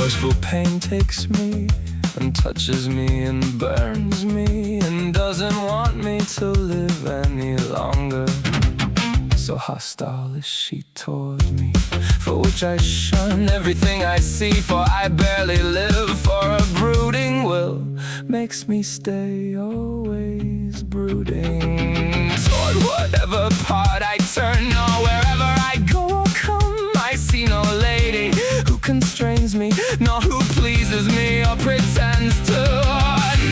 Forceful pain takes me and touches me and burns me and doesn't want me to live any longer. So hostile is she toward me, for which I shun everything I see. For I barely live, for a brooding will makes me stay always brooding. Toward whatever part I turn, or wherever I go or come, I see no lady who constrains me, nor who pleases me or pretends to.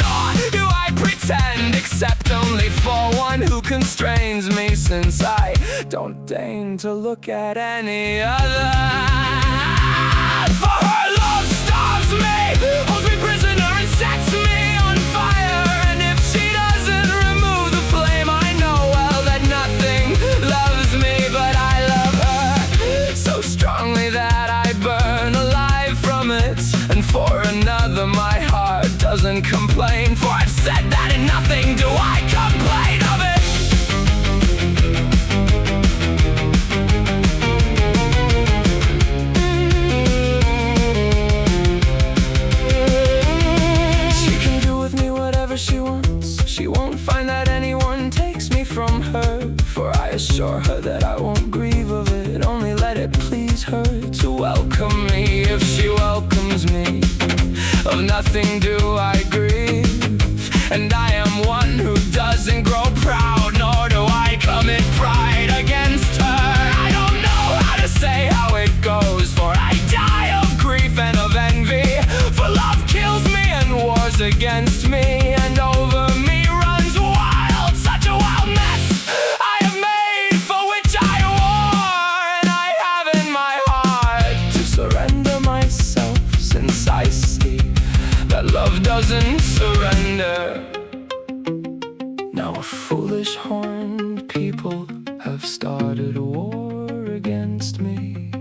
Nor do I pretend, except only for one who constrains me, since I don't deign to look at any other. For her love starves me, holds me prisoner and sets me on fire. And if she doesn't remove the flame, I know well that nothing loves me, but I love her so strongly that I burn alive from it. And for another my heart doesn't complain, for I've said that in nothing do I complain of it. She wants, she won't find that anyone takes me from her. For I assure her that I won't grieve of it, only let it please her to welcome me. If she welcomes me, of nothing do I grieve. And I am one who doesn't grow proud, nor do I commit pride against her. I don't know how to say how it goes, for I die of grief and of envy. For love kills me and wars against me, and over me runs wild, such a wild mess I have made, for which I war. And I have in my heart to surrender myself, since I see that love doesn't surrender. Now a foolish horned people have started a war against me,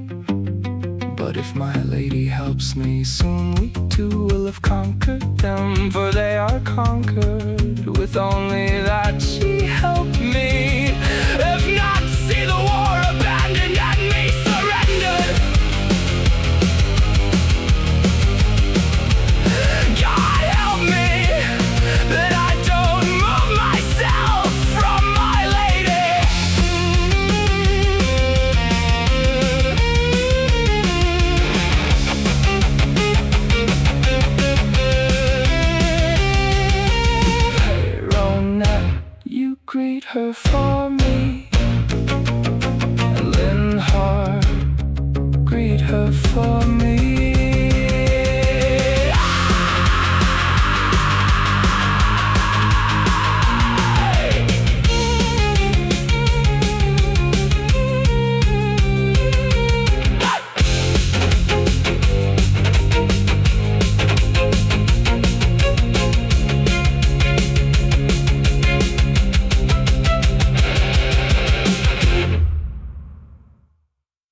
but if my lady helps me, soon we too will have conquered them. For they are conquered with only that she helped me. If not, see the war abandoned and me surrendered. God help me that I don't move myself from my lady. Hey Rona, you greet her for me, and Linhart, greet her for me.